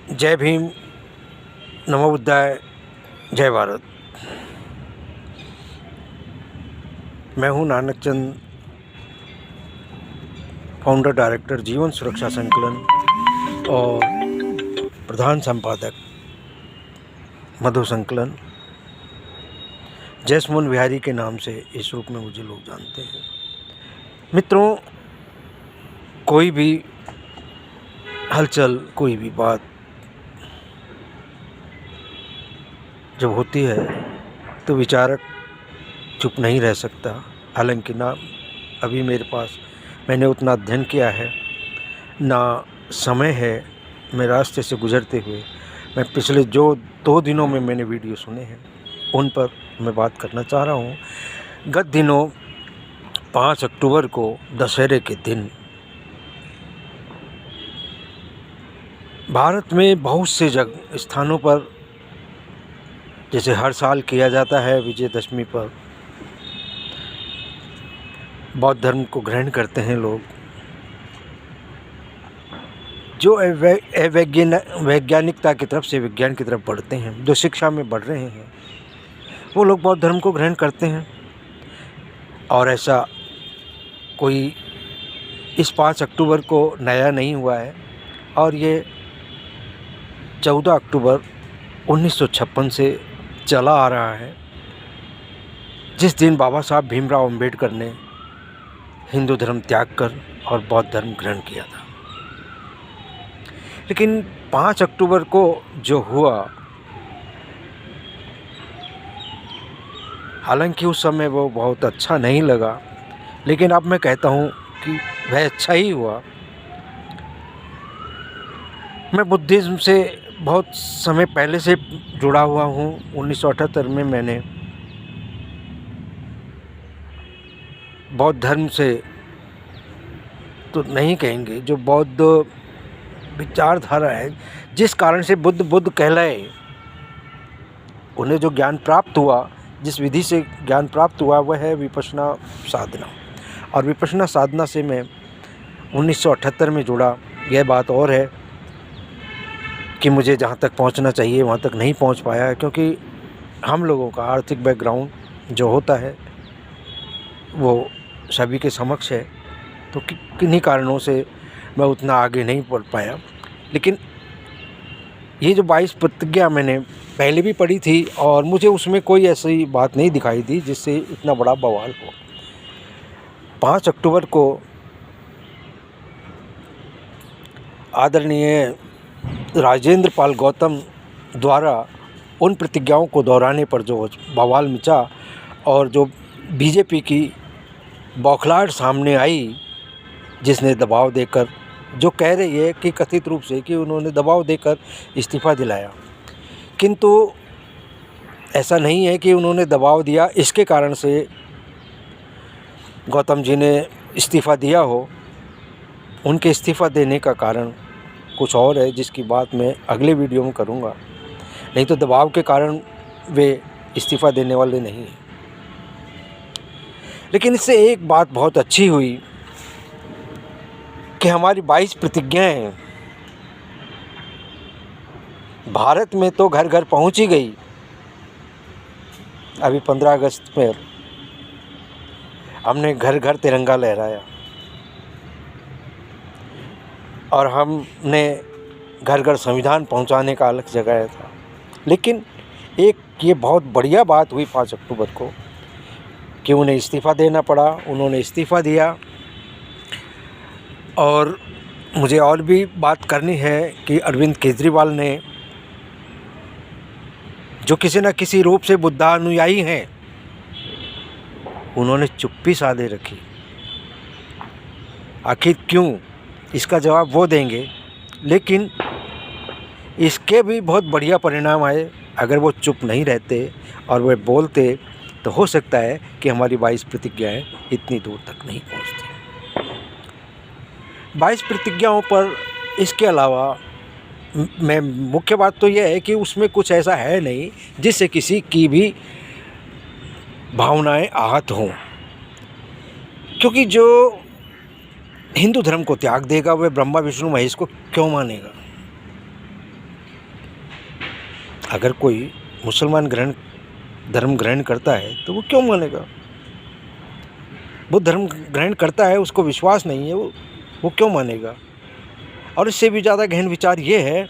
जय भीम, नमो बुद्धाय, जय भारत। मैं हूं नानक चंद, फाउंडर डायरेक्टर जीवन सुरक्षा संकलन और प्रधान संपादक मधु संकलन। जसमोहन विहारी के नाम से इस रूप में मुझे लोग जानते हैं। मित्रों, कोई भी हलचल, कोई भी बात जब होती है तो विचारक चुप नहीं रह सकता। हालांकि ना अभी मेरे पास मैंने उतना अध्ययन किया है, ना समय है। मैं रास्ते से गुजरते हुए मैं पिछले जो 2 दिनों में मैंने वीडियो सुने हैं उन पर मैं बात करना चाह रहा हूँ। गत दिनों 5 अक्टूबर को दशहरे के दिन भारत में बहुत से स्थानों पर, जैसे हर साल किया जाता है विजयदशमी पर, बौद्ध धर्म को ग्रहण करते हैं लोग। जो वैज्ञानिकता की तरफ से विज्ञान की तरफ बढ़ते हैं, जो शिक्षा में बढ़ रहे हैं, वो लोग बौद्ध धर्म को ग्रहण करते हैं। और ऐसा कोई इस 5 अक्टूबर को नया नहीं हुआ है, और ये 14 अक्टूबर 1956 से चला आ रहा है, जिस दिन बाबा साहब भीमराव अंबेडकर ने हिंदू धर्म त्याग कर और बौद्ध धर्म ग्रहण किया था। लेकिन 5 अक्टूबर को जो हुआ, हालांकि उस समय वो बहुत अच्छा नहीं लगा, लेकिन अब मैं कहता हूँ कि वह अच्छा ही हुआ। मैं बुद्धिज़्म से बहुत समय पहले से जुड़ा हुआ हूँ। 1978 में मैंने बौद्ध धर्म से, तो नहीं कहेंगे, जो बौद्ध विचारधारा है, जिस कारण से बुद्ध कहलाए, उन्हें जो ज्ञान प्राप्त हुआ, जिस विधि से ज्ञान प्राप्त हुआ, वह है विपश्यना साधना। और विपश्यना साधना से मैं 1978 में जुड़ा। यह बात और है कि मुझे जहाँ तक पहुँचना चाहिए वहाँ तक नहीं पहुँच पाया, क्योंकि हम लोगों का आर्थिक बैकग्राउंड जो होता है वो सभी के समक्ष है, तो किन्हीं कारणों से मैं उतना आगे नहीं बढ़ पाया। लेकिन ये जो 22 प्रतिज्ञा मैंने पहले भी पढ़ी थी, और मुझे उसमें कोई ऐसी बात नहीं दिखाई दी जिससे इतना बड़ा बवाल हो। 5 अक्टूबर को आदरणीय राजेंद्र पाल गौतम द्वारा उन प्रतिज्ञाओं को दोहराने पर जो बवाल मचा, और जो बीजेपी की बौखलाहट सामने आई, जिसने दबाव देकर, जो कह रही है कि कथित रूप से कि उन्होंने दबाव देकर इस्तीफ़ा दिलाया, किंतु ऐसा नहीं है कि उन्होंने दबाव दिया इसके कारण से गौतम जी ने इस्तीफ़ा दिया हो। उनके इस्तीफ़ा देने का कारण कुछ और है, जिसकी बात मैं अगले वीडियो में करूँगा। नहीं तो दबाव के कारण वे इस्तीफ़ा देने वाले नहीं हैं। लेकिन इससे एक बात बहुत अच्छी हुई कि हमारी 22 प्रतिज्ञाएं भारत में तो घर घर पहुंच ही गई। अभी 15 अगस्त पर हमने घर घर तिरंगा लहराया, और हमने घर घर संविधान पहुंचाने का अलग जगाया था। लेकिन एक ये बहुत बढ़िया बात हुई 5 अक्टूबर को कि उन्हें इस्तीफ़ा देना पड़ा। उन्होंने इस्तीफ़ा दिया। और मुझे और भी बात करनी है कि अरविंद केजरीवाल ने, जो किसी न किसी रूप से बुद्धा अनुयायी हैं, उन्होंने चुप्पी साधे रखी। आखिर क्यों, इसका जवाब वो देंगे, लेकिन इसके भी बहुत बढ़िया परिणाम आए। अगर वो चुप नहीं रहते और वे बोलते, तो हो सकता है कि हमारी 22 प्रतिज्ञाएं इतनी दूर तक नहीं पहुंचती। 22 प्रतिज्ञाओं पर इसके अलावा मैं मुख्य बात तो यह है कि उसमें कुछ ऐसा है नहीं जिससे किसी की भी भावनाएं आहत हों, क्योंकि जो हिंदू धर्म को त्याग देगा वह ब्रह्मा विष्णु महेश को क्यों मानेगा। अगर कोई मुसलमान धर्म ग्रहण करता है तो वो क्यों मानेगा? वो धर्म ग्रहण करता है, उसको विश्वास नहीं है, वो क्यों मानेगा? और इससे भी ज़्यादा गहन विचार ये है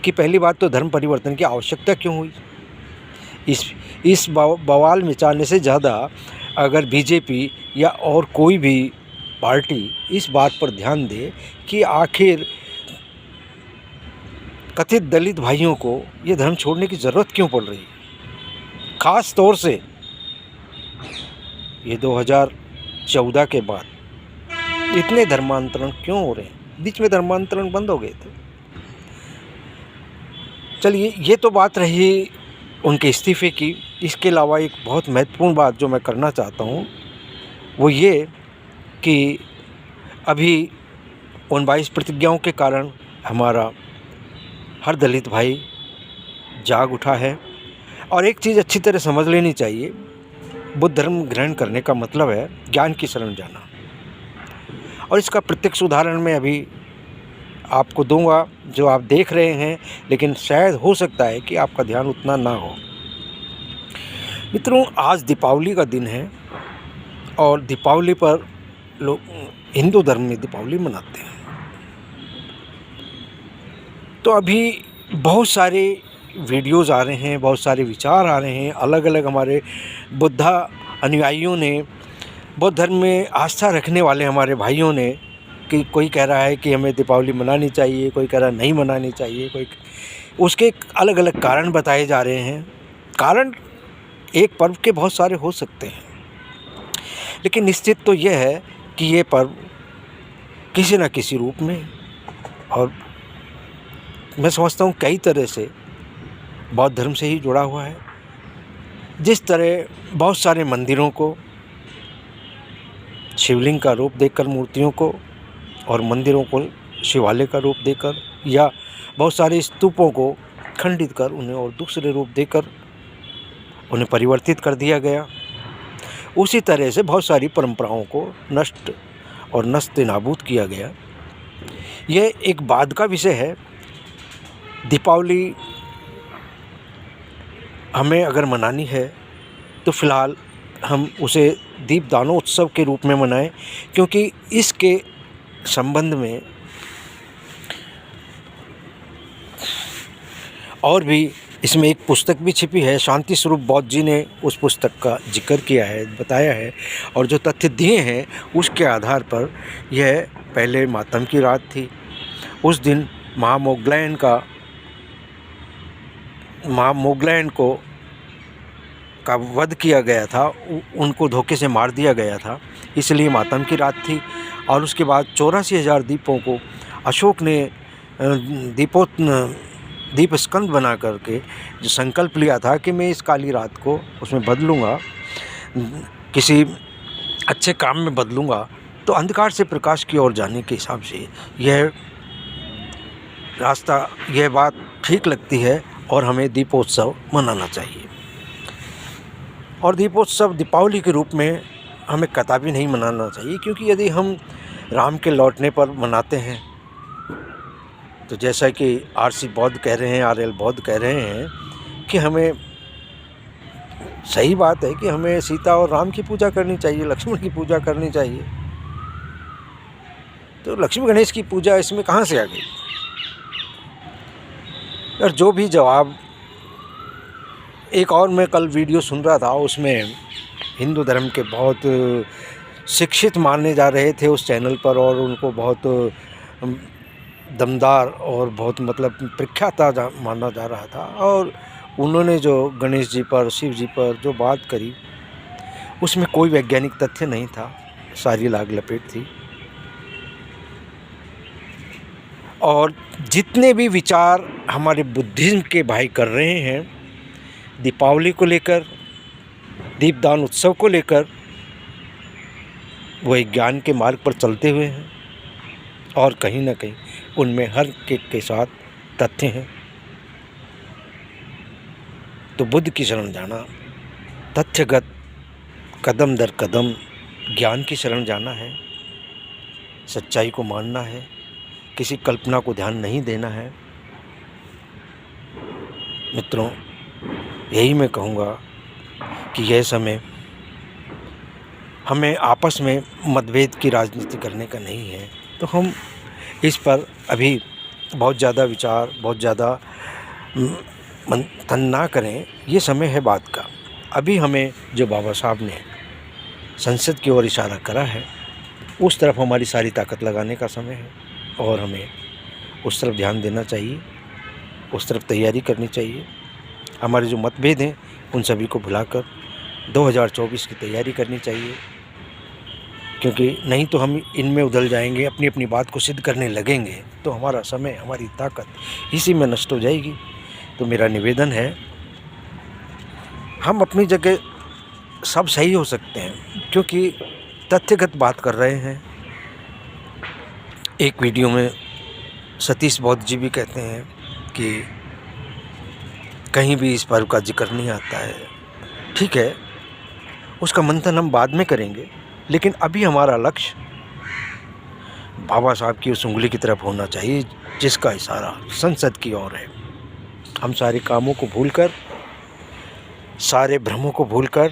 कि पहली बात तो धर्म परिवर्तन की आवश्यकता क्यों हुई? इस बवाल मचाने से ज़्यादा अगर बीजेपी या और कोई भी पार्टी इस बात पर ध्यान दे कि आखिर कथित दलित भाइयों को ये धर्म छोड़ने की ज़रूरत क्यों पड़ रही है, ख़ास तौर से ये 2014 के बाद इतने धर्मांतरण क्यों हो रहे हैं? बीच में धर्मांतरण बंद हो गए थे। चलिए, ये तो बात रही उनके इस्तीफ़े की। इसके अलावा एक बहुत महत्वपूर्ण बात जो मैं करना चाहता हूँ वो ये कि अभी उन 22 प्रतिज्ञाओं के कारण हमारा हर दलित भाई जाग उठा है। और एक चीज़ अच्छी तरह समझ लेनी चाहिए, बुद्ध धर्म ग्रहण करने का मतलब है ज्ञान की शरण जाना। और इसका प्रत्यक्ष उदाहरण मैं अभी आपको दूंगा जो आप देख रहे हैं, लेकिन शायद हो सकता है कि आपका ध्यान उतना ना हो। मित्रों, आज दीपावली का दिन है और दीपावली पर लोग हिंदू धर्म में दीपावली मनाते हैं। तो अभी बहुत सारे वीडियोज़ आ रहे हैं, बहुत सारे विचार आ रहे हैं। अलग अलग हमारे बुद्धा अनुयायियों ने, बौद्ध धर्म में आस्था रखने वाले हमारे भाइयों ने, कि कोई कह रहा है कि हमें दीपावली मनानी चाहिए, कोई कह रहा है नहीं मनानी चाहिए, कोई उसके अलग अलग कारण बताए जा रहे हैं। कारण एक पर्व के बहुत सारे हो सकते हैं, लेकिन निश्चित तो यह है कि ये पर्व किसी न किसी रूप में, और मैं समझता हूँ कई तरह से बौद्ध धर्म से ही जुड़ा हुआ है। जिस तरह बहुत सारे मंदिरों को शिवलिंग का रूप देकर, मूर्तियों को, और मंदिरों को शिवालय का रूप देकर, या बहुत सारे स्तूपों को खंडित कर उन्हें और दूसरे रूप देकर उन्हें परिवर्तित कर दिया गया, उसी तरह से बहुत सारी परंपराओं को नष्ट और नस्ते नाबूद किया गया। यह एक बाद का विषय है। दीपावली हमें अगर मनानी है तो फ़िलहाल हम उसे दीपदानोत्सव के रूप में मनाएं, क्योंकि इसके संबंध में और भी इसमें एक पुस्तक भी छिपी है। शांति स्वरूप बौद्ध जी ने उस पुस्तक का जिक्र किया है, बताया है, और जो तथ्य दिए हैं उसके आधार पर यह पहले मातम की रात थी। उस दिन महामोगलायन का वध किया गया था, उनको धोखे से मार दिया गया था, इसलिए मातम की रात थी। और उसके बाद 84,000 दीपों को अशोक ने दीप स्कंद बना करके जो संकल्प लिया था कि मैं इस काली रात को उसमें बदलूँगा, किसी अच्छे काम में बदलूँगा, तो अंधकार से प्रकाश की ओर जाने के हिसाब से यह रास्ता, यह बात ठीक लगती है और हमें दीपोत्सव मनाना चाहिए। और दीपोत्सव दीपावली के रूप में हमें कदापि नहीं मनाना चाहिए, क्योंकि यदि हम राम के लौटने पर मनाते हैं तो जैसा कि आरसी बौद्ध कह रहे हैं, आरएल बौद्ध कह रहे हैं कि हमें, सही बात है कि हमें सीता और राम की पूजा करनी चाहिए, लक्ष्मण की पूजा करनी चाहिए। तो लक्ष्मी गणेश की पूजा इसमें कहाँ से आ गई? और जो भी जवाब, एक और मैं कल वीडियो सुन रहा था, उसमें हिंदू धर्म के बहुत शिक्षित माने जा रहे थे उस चैनल पर, और उनको बहुत दमदार और बहुत मतलब प्रख्यात माना जा रहा था। और उन्होंने जो गणेश जी पर, शिव जी पर जो बात करी, उसमें कोई वैज्ञानिक तथ्य नहीं था, सारी लाग लपेट थी। और जितने भी विचार हमारे बुद्धिज़्म के भाई कर रहे हैं दीपावली को लेकर, दीपदान उत्सव को लेकर, वो एक ज्ञान के मार्ग पर चलते हुए हैं, और कहीं ना कहीं उनमें हर के साथ तथ्य हैं। तो बुद्ध की शरण जाना, तथ्यगत कदम दर कदम ज्ञान की शरण जाना है, सच्चाई को मानना है, किसी कल्पना को ध्यान नहीं देना है। मित्रों, यही मैं कहूँगा कि यह समय हमें आपस में मतभेद की राजनीति करने का नहीं है। तो हम इस पर अभी बहुत ज़्यादा विचार, बहुत ज़्यादा मंथन ना करें। ये समय है बात का। अभी हमें जो बाबा साहब ने संसद की ओर इशारा करा है, उस तरफ हमारी सारी ताकत लगाने का समय है और हमें उस तरफ ध्यान देना चाहिए, उस तरफ तैयारी करनी चाहिए। हमारे जो मतभेद हैं उन सभी को भुलाकर 2024 की तैयारी करनी चाहिए, क्योंकि नहीं तो हम इनमें उधल जाएंगे, अपनी अपनी बात को सिद्ध करने लगेंगे तो हमारा समय, हमारी ताकत इसी में नष्ट हो जाएगी। तो मेरा निवेदन है, हम अपनी जगह सब सही हो सकते हैं क्योंकि तथ्यगत बात कर रहे हैं। एक वीडियो में सतीश बौद्ध जी भी कहते हैं कि कहीं भी इस पर्व का जिक्र नहीं आता है। ठीक है, उसका मंथन हम बाद में करेंगे, लेकिन अभी हमारा लक्ष्य बाबा साहब की उस उंगली की तरफ होना चाहिए जिसका इशारा संसद की ओर है। हम सारे कामों को भूलकर, सारे भ्रमों को भूलकर,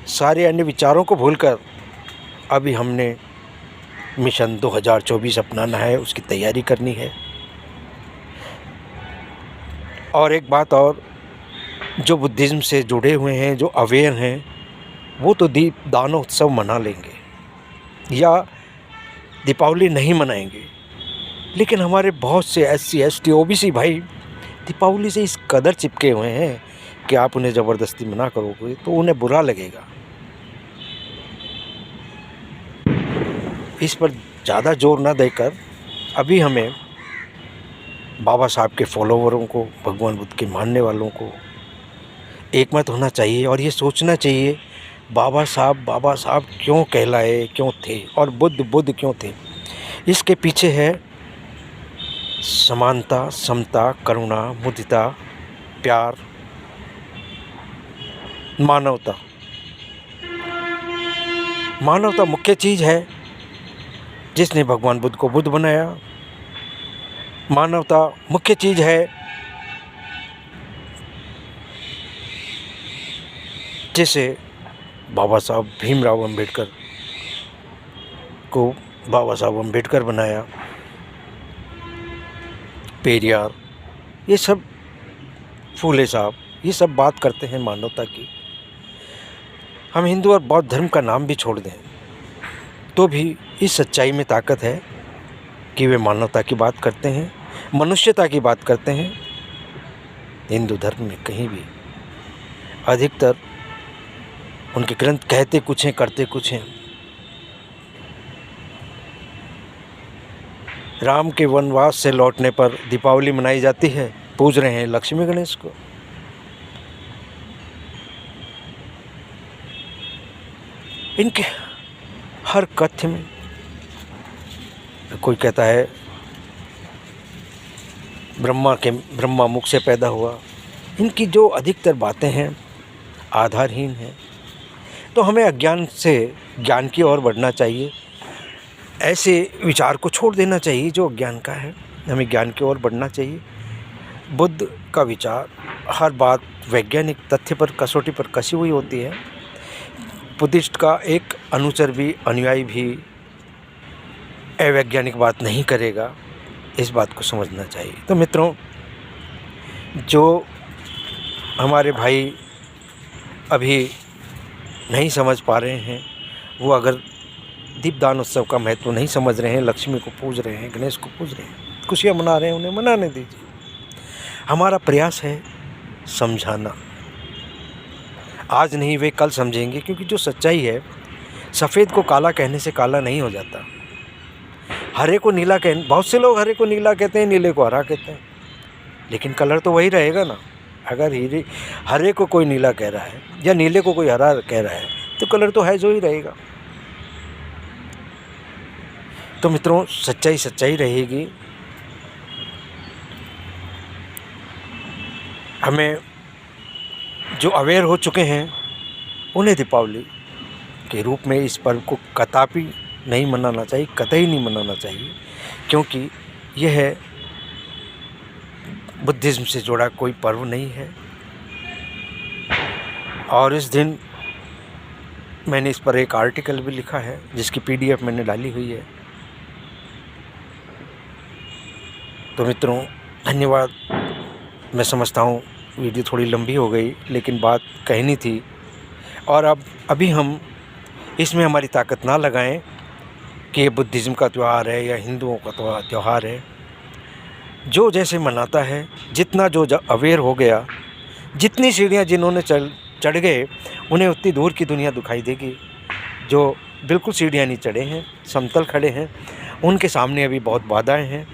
सारे अन्य विचारों को भूलकर अभी हमने मिशन 2024 अपनाना है, उसकी तैयारी करनी है। और एक बात और, जो बुद्धिज़्म से जुड़े हुए हैं, जो अवेयर हैं, वो तो दीपदान उत्सव मना लेंगे या दीपावली नहीं मनाएंगे, लेकिन हमारे बहुत से SC ST OBC भाई दीपावली से इस कदर चिपके हुए हैं कि आप उन्हें ज़बरदस्ती मना करोगे तो उन्हें बुरा लगेगा। इस पर ज़्यादा जोर ना देकर अभी हमें बाबा साहब के फॉलोवरों को, भगवान बुद्ध के मानने वालों को एकमत होना चाहिए और ये सोचना चाहिए बाबा साहब क्यों कहलाए, क्यों थे और बुद्ध क्यों थे। इसके पीछे है समानता, समता, करुणा, मुदिता, प्यार, मानवता। मानवता मुख्य चीज़ है जिसने भगवान बुद्ध को बुद्ध बनाया। मानवता मुख्य चीज़ है जिसे बाबा साहब भीमराव अंबेडकर को बाबा साहब अंबेडकर बनाया। पेरियार, ये सब, फूले साहब, ये सब बात करते हैं मानवता की। हम हिंदू और बौद्ध धर्म का नाम भी छोड़ दें तो भी इस सच्चाई में ताकत है कि वे मानवता की बात करते हैं, मनुष्यता की बात करते हैं। हिंदू धर्म में कहीं भी अधिकतर उनके ग्रंथ कहते कुछ हैं, करते कुछ हैं। राम के वनवास से लौटने पर दीपावली मनाई जाती है, पूज रहे हैं लक्ष्मी गणेश को। इनके हर कथ्य में कोई कहता है ब्रह्मा मुख से पैदा हुआ। इनकी जो अधिकतर बातें हैं आधारहीन हैं। तो हमें अज्ञान से ज्ञान की ओर बढ़ना चाहिए, ऐसे विचार को छोड़ देना चाहिए जो अज्ञान का है। हमें ज्ञान की ओर बढ़ना चाहिए। बुद्ध का विचार, हर बात वैज्ञानिक तथ्य पर, कसौटी पर कसी हुई होती है। बुद्धिस्ट का एक अनुचर भी, अनुयायी भी अवैज्ञानिक बात नहीं करेगा, इस बात को समझना चाहिए। तो मित्रों, जो हमारे भाई अभी नहीं समझ पा रहे हैं, वो अगर दीपदान उत्सव का महत्व नहीं समझ रहे हैं, लक्ष्मी को पूज रहे हैं, गणेश को पूज रहे हैं, खुशियाँ मना रहे हैं, उन्हें मनाने दीजिए। हमारा प्रयास है समझाना। आज नहीं वे कल समझेंगे, क्योंकि जो सच्चाई है, सफ़ेद को काला कहने से काला नहीं हो जाता। हरे को नीला बहुत से लोग हरे को नीला कहते हैं, नीले को हरा कहते हैं, लेकिन कलर तो वही रहेगा ना। अगर हरे को कोई नीला कह रहा है या नीले को कोई हरा कह रहा है तो कलर तो है जो ही रहेगा। तो मित्रों, सच्चाई रहेगी। हमें जो अवेयर हो चुके हैं उन्हें दीपावली के रूप में इस पर्व को कदापि नहीं मनाना चाहिए, कतई नहीं मनाना चाहिए, क्योंकि यह बुद्धिज़्म से जुड़ा कोई पर्व नहीं है। और इस दिन मैंने इस पर एक आर्टिकल भी लिखा है जिसकी PDF मैंने डाली हुई है। तो मित्रों धन्यवाद। मैं समझता हूँ वीडियो थोड़ी लंबी हो गई, लेकिन बात कहनी थी। और अभी हम इसमें हमारी ताकत ना लगाएं कि ये बुद्धिज़्म का त्यौहार है या हिंदुओं का त्यौहार है। जो जैसे मनाता है, जितना जो अवेयर हो गया, जितनी सीढ़ियाँ जिन्होंने चढ़ गए, उन्हें उतनी दूर की दुनिया दिखाई देगी। जो बिल्कुल सीढ़ियाँ नहीं चढ़े हैं, समतल खड़े हैं, उनके सामने अभी बहुत बाधाएं हैं,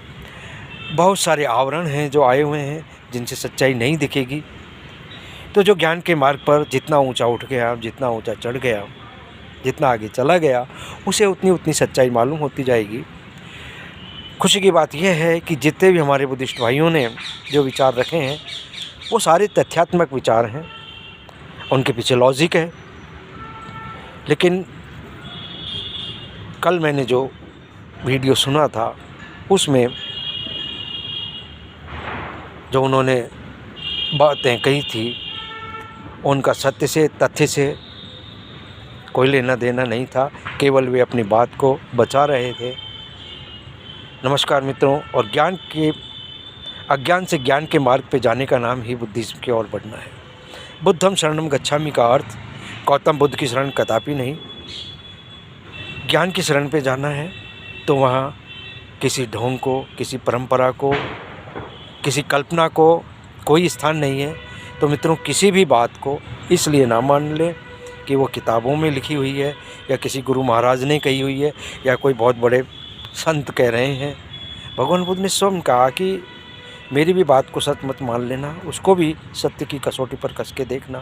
बहुत सारे आवरण हैं जो आए हुए हैं जिनसे सच्चाई नहीं दिखेगी। तो जो ज्ञान के मार्ग पर जितना ऊंचा उठ गया, जितना ऊंचा चढ़ गया, जितना आगे चला गया, उसे उतनी सच्चाई मालूम होती जाएगी। खुशी की बात यह है कि जितने भी हमारे बुद्धिस्ट भाइयों ने जो विचार रखे हैं वो सारे तथ्यात्मक विचार हैं, उनके पीछे लॉजिक है। लेकिन कल मैंने जो वीडियो सुना था उसमें जो उन्होंने बातें कही थी उनका सत्य से, तथ्य से कोई लेना देना नहीं था, केवल वे अपनी बात को बचा रहे थे। नमस्कार मित्रों। और अज्ञान से ज्ञान के मार्ग पे जाने का नाम ही बुद्धिज़्म की ओर बढ़ना है। बुद्धम शरणम गच्छामि का अर्थ गौतम बुद्ध की शरण कदापि नहीं, ज्ञान की शरण पे जाना है। तो वहाँ किसी ढोंग को, किसी परंपरा को, किसी कल्पना को कोई स्थान नहीं है। तो मित्रों किसी भी बात को इसलिए ना मान लें कि वो किताबों में लिखी हुई है या किसी गुरु महाराज ने कही हुई है या कोई बहुत बड़े संत कह रहे हैं। भगवान बुद्ध ने स्वयं कहा कि मेरी भी बात को सच मत मान लेना, उसको भी सत्य की कसौटी पर कस के देखना।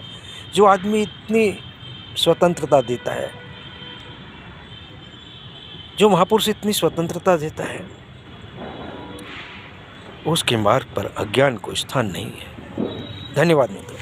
जो आदमी इतनी स्वतंत्रता देता है, जो महापुरुष इतनी स्वतंत्रता देता है, उसके मार्ग पर अज्ञान को स्थान नहीं है। धन्यवाद मित्रों।